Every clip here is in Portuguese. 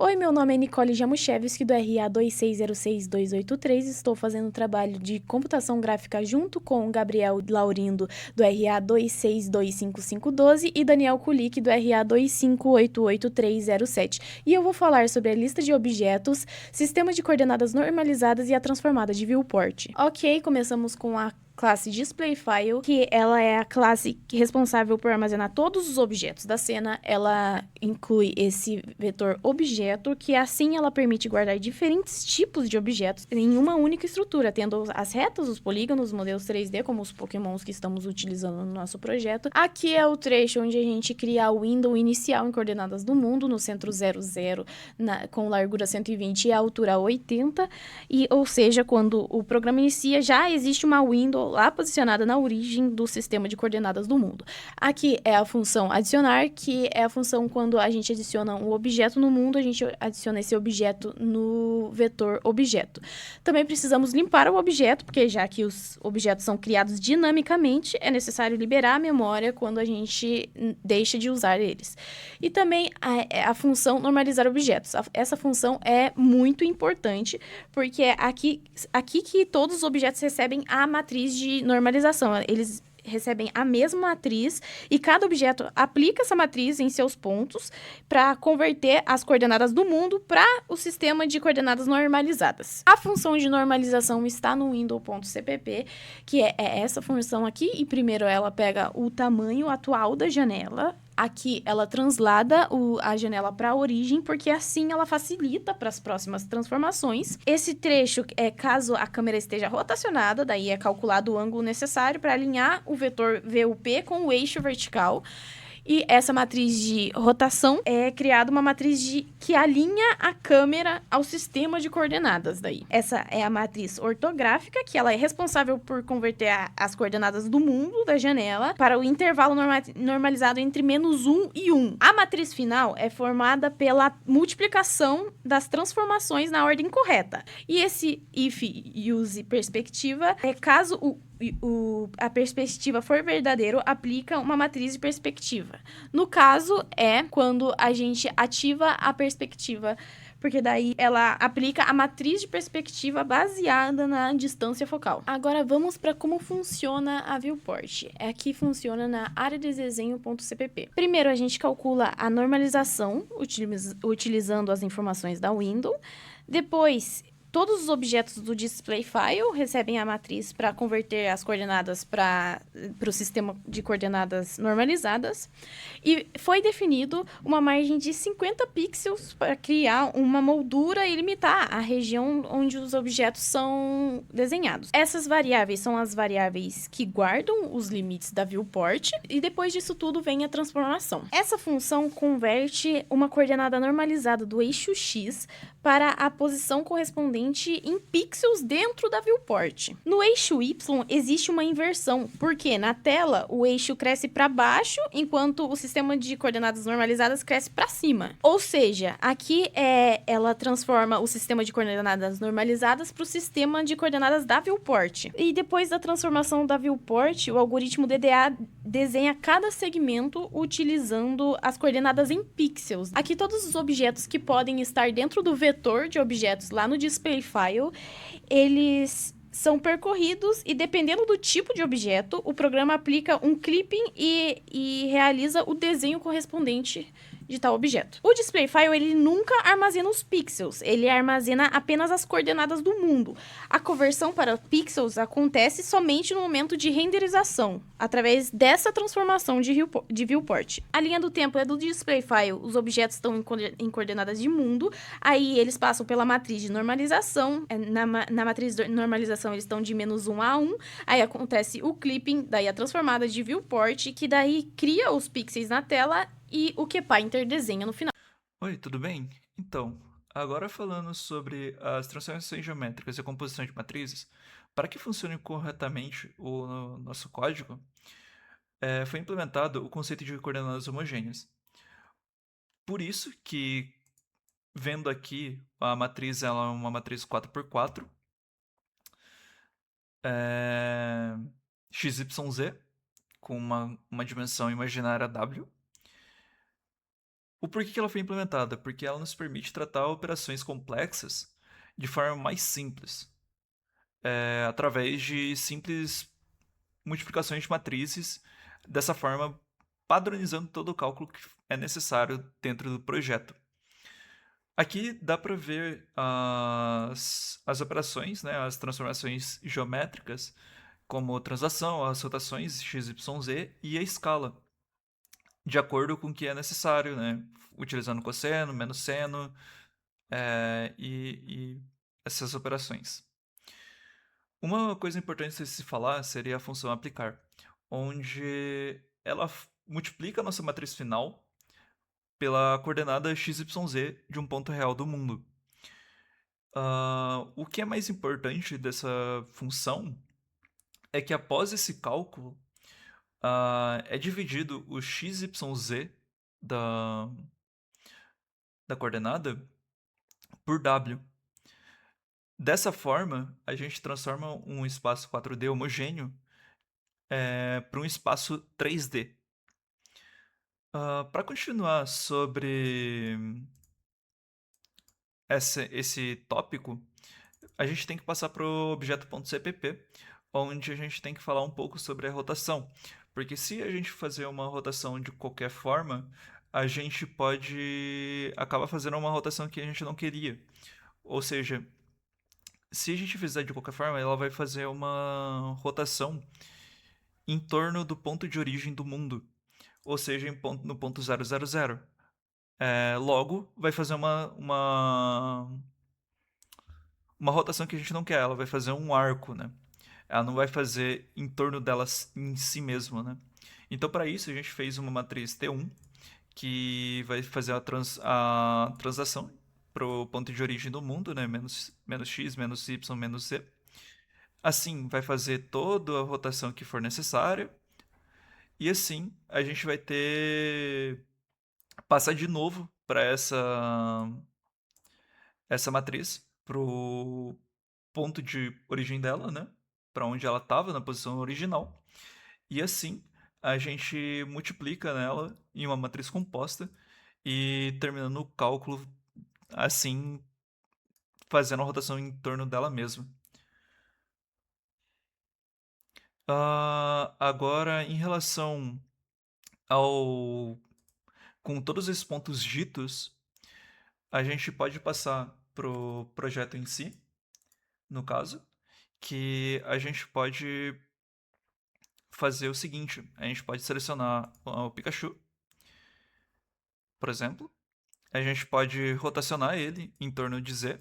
Oi, meu nome é Nicole Jamushevski, do RA 2606283. Estou fazendo trabalho de computação gráfica junto com o Gabriel Laurindo, do RA 2625512, e Daniel Kulik, do RA 2588307. E eu vou falar sobre a lista de objetos, sistema de coordenadas normalizadas e a transformada de viewport. Ok, começamos com a classe DisplayFile, que ela é a classe responsável por armazenar todos os objetos da cena. Ela inclui esse vetor objeto, que assim ela permite guardar diferentes tipos de objetos em uma única estrutura, tendo as retas, os polígonos, os modelos 3D, como os pokémons que estamos utilizando no nosso projeto. Aqui é o trecho onde a gente cria o window inicial em coordenadas do mundo, no centro 00, com largura 120 e altura 80, ou seja, quando o programa inicia, já existe uma window lá posicionada na origem do sistema de coordenadas do mundo. Aqui é a função adicionar, que é a função quando a gente adiciona um objeto no mundo, a gente adiciona esse objeto no vetor objeto. Também precisamos limpar o objeto, porque já que os objetos são criados dinamicamente, é necessário liberar a memória quando a gente deixa de usar eles. E também a função normalizar objetos. Essa função é muito importante, porque é aqui que todos os objetos recebem a matriz de normalização. Eles recebem a mesma matriz e cada objeto aplica essa matriz em seus pontos para converter as coordenadas do mundo para o sistema de coordenadas normalizadas. A função de normalização está no window.cpp, que é essa função aqui, e primeiro ela pega o tamanho atual da janela. Aqui ela translada a janela para a origem, porque assim ela facilita para as próximas transformações. Esse trecho é caso a câmera esteja rotacionada, daí é calculado o ângulo necessário para alinhar o vetor VUP com o eixo vertical. E essa matriz de rotação é criada uma matriz que alinha a câmera ao sistema de coordenadas daí. Essa é a matriz ortográfica, que ela é responsável por converter as coordenadas do mundo da janela para o intervalo normalizado entre -1 e 1. A matriz final é formada pela multiplicação das transformações na ordem correta. E esse if use perspectiva é caso a perspectiva for verdadeiro, aplica uma matriz de perspectiva. No caso, é quando a gente ativa a perspectiva, porque daí ela aplica a matriz de perspectiva baseada na distância focal. Agora vamos para como funciona a viewport. Aqui funciona na área de desenho.cpp. Primeiro a gente calcula a normalização utilizando as informações da window. Depois, todos os objetos do DisplayFile recebem a matriz para converter as coordenadas para o sistema de coordenadas normalizadas. E foi definido uma margem de 50 pixels para criar uma moldura e limitar a região onde os objetos são desenhados. Essas variáveis são as variáveis que guardam os limites da viewport, e depois disso tudo vem a transformação. Essa função converte uma coordenada normalizada do eixo X para a posição correspondente em pixels dentro da viewport. No eixo Y existe uma inversão, porque na tela o eixo cresce para baixo, enquanto o sistema de coordenadas normalizadas cresce para cima. Ou seja, aqui ela transforma o sistema de coordenadas normalizadas para o sistema de coordenadas da viewport. E depois da transformação da viewport, o algoritmo DDA desenha cada segmento utilizando as coordenadas em pixels. Aqui todos os objetos que podem estar dentro do vetor de objetos lá no DisplayFile, eles são percorridos e, dependendo do tipo de objeto, o programa aplica um clipping e realiza o desenho correspondente de tal objeto. O DisplayFile, ele nunca armazena os pixels, ele armazena apenas as coordenadas do mundo. A conversão para pixels acontece somente no momento de renderização, através dessa transformação de viewport. A linha do tempo é do DisplayFile, os objetos estão em coordenadas de mundo, aí eles passam pela matriz de normalização, na matriz de normalização eles estão de -1 a 1, aí acontece o clipping, daí a transformada de viewport, que daí cria os pixels na tela e o QPainter desenha no final. Oi, tudo bem? Então, agora falando sobre as transformações geométricas e a composição de matrizes, para que funcione corretamente o nosso código, foi implementado o conceito de coordenadas homogêneas. Por isso que, vendo aqui, a matriz ela é uma matriz 4x4, é, XYZ, com uma dimensão imaginária W. O porquê que ela foi implementada? Porque ela nos permite tratar operações complexas de forma mais simples, através de simples multiplicações de matrizes, dessa forma padronizando todo o cálculo que é necessário dentro do projeto. Aqui dá para ver as operações, né, as transformações geométricas, como translação, as rotações x, y, z e a escala, de acordo com o que é necessário, né, utilizando cosseno, menos seno, e essas operações. Uma coisa importante de se falar seria a função aplicar, onde ela multiplica a nossa matriz final pela coordenada xyz de um ponto real do mundo. O que é mais importante dessa função é que após esse cálculo, é dividido o xyz da, da coordenada por w. Dessa forma, a gente transforma um espaço 4D homogêneo para um espaço 3D. Para continuar sobre esse tópico, a gente tem que passar para o objeto.cpp, onde a gente tem que falar um pouco sobre a rotação. Porque se a gente fazer uma rotação de qualquer forma, a gente pode acabar fazendo uma rotação que a gente não queria. Ou seja, se a gente fizer de qualquer forma, ela vai fazer uma rotação em torno do ponto de origem do mundo. Ou seja, no ponto 000. Logo, vai fazer uma rotação que a gente não quer. Ela vai fazer um arco, né? Ela não vai fazer em torno dela em si mesma, né? Então, para isso, a gente fez uma matriz T1, que vai fazer a translação para o ponto de origem do mundo, né? Menos x, menos y, menos z. Assim, vai fazer toda a rotação que for necessária. E assim, a gente vai ter... Passar de novo para essa matriz, pro ponto de origem dela, né? Para onde ela estava na posição original. E assim a gente multiplica nela em uma matriz composta e terminando o cálculo assim, fazendo a rotação em torno dela mesma. Agora, em relação ao... Com todos esses pontos ditos, a gente pode passar pro projeto em si, no caso, que a gente pode fazer o seguinte: a gente pode selecionar o Pikachu, por exemplo, a gente pode rotacionar ele em torno de Z,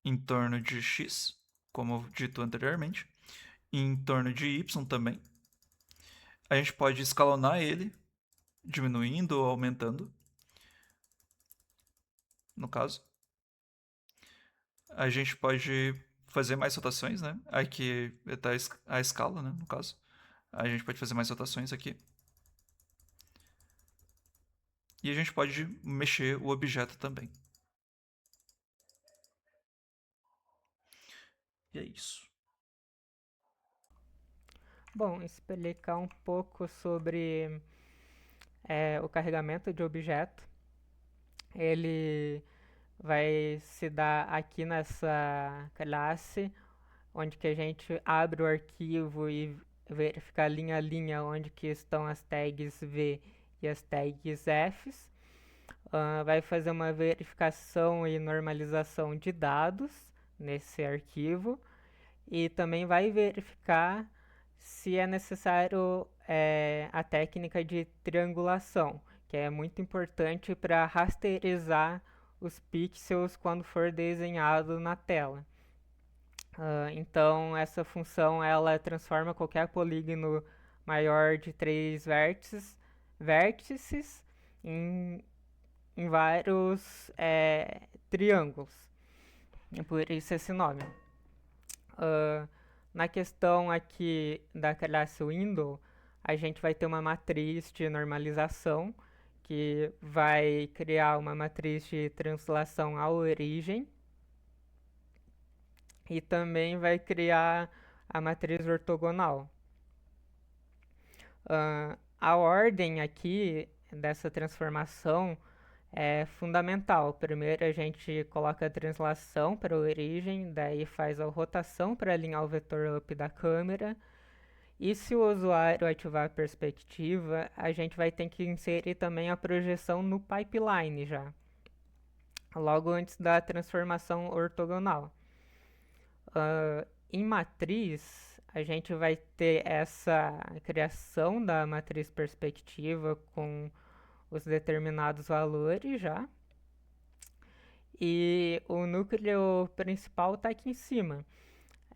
em torno de X, como dito anteriormente, e em torno de Y também. A gente pode escalonar ele, diminuindo ou aumentando, no caso. A gente pode fazer mais rotações, né? Aqui está a escala, né? No caso. A gente pode fazer mais rotações aqui. E a gente pode mexer o objeto também. E é isso. Bom, explicar um pouco sobre o carregamento de objeto. Ele vai se dar aqui nessa classe, onde que a gente abre o arquivo e verifica linha a linha onde que estão as tags V e as tags F. Vai fazer uma verificação e normalização de dados nesse arquivo e também vai verificar se é necessário a técnica de triangulação, que é muito importante para rasterizar os pixels quando for desenhado na tela. Então essa função ela transforma qualquer polígono maior de 3 vértices em vários triângulos. E por isso esse nome. Na questão aqui da classe Window, a gente vai ter uma matriz de normalização que vai criar uma matriz de translação à origem e também vai criar a matriz ortogonal. A ordem aqui dessa transformação é fundamental. Primeiro a gente coloca a translação para a origem, daí faz a rotação para alinhar o vetor up da câmera. E se o usuário ativar a perspectiva, a gente vai ter que inserir também a projeção no pipeline já, logo antes da transformação ortogonal. Em matriz, a gente vai ter essa criação da matriz perspectiva com os determinados valores já. E o núcleo principal está aqui em cima.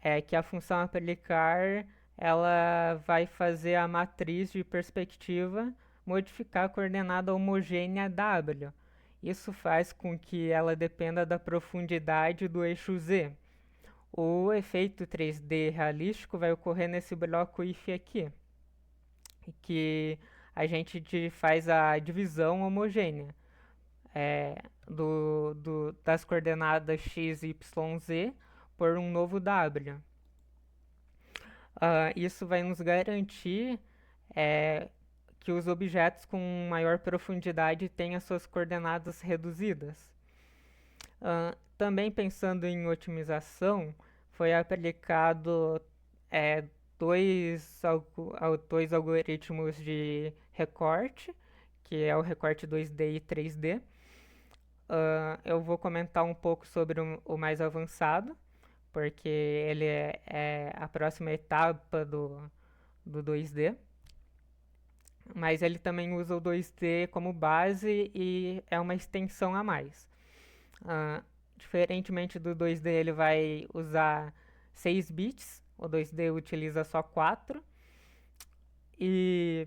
É que a função aplicar ela vai fazer a matriz de perspectiva modificar a coordenada homogênea W. Isso faz com que ela dependa da profundidade do eixo Z. O efeito 3D realístico vai ocorrer nesse bloco if aqui, que a gente faz a divisão homogênea das coordenadas x, y, z por um novo w. Isso vai nos garantir que os objetos com maior profundidade tenham suas coordenadas reduzidas. Também pensando em otimização, foi aplicado dois algoritmos de recorte, que é o recorte 2D e 3D. Eu vou comentar um pouco sobre o mais avançado, porque ele é a próxima etapa do 2D. Mas ele também usa o 2D como base e é uma extensão a mais. Diferentemente do 2D, ele vai usar 6 bits, o 2D utiliza só 4. E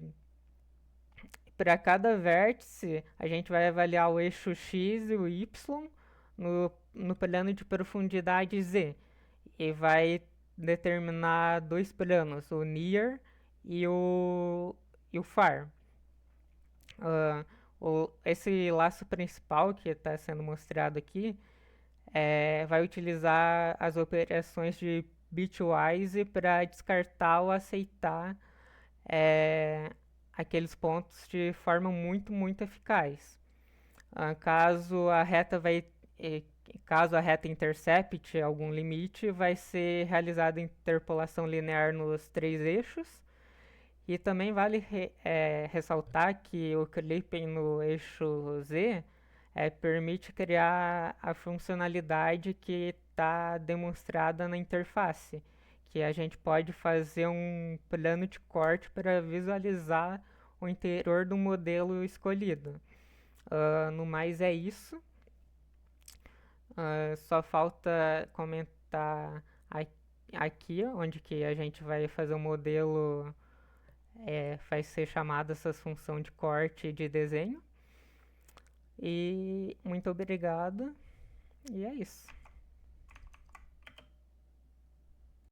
para cada vértice, a gente vai avaliar o eixo x e o y no plano de profundidade z. E vai determinar dois planos, o near e o far. Esse laço principal que está sendo mostrado aqui vai utilizar as operações de bitwise para descartar ou aceitar aqueles pontos de forma muito, muito eficaz. Caso a reta intercepte algum limite, vai ser realizada interpolação linear nos 3 eixos. E também vale ressaltar que o clipping no eixo Z permite criar a funcionalidade que está demonstrada na interface, que a gente pode fazer um plano de corte para visualizar o interior do modelo escolhido. No mais é isso. Só falta comentar aqui, onde que a gente vai fazer o modelo, vai ser chamada essa função de corte e de desenho. E muito obrigado. E é isso.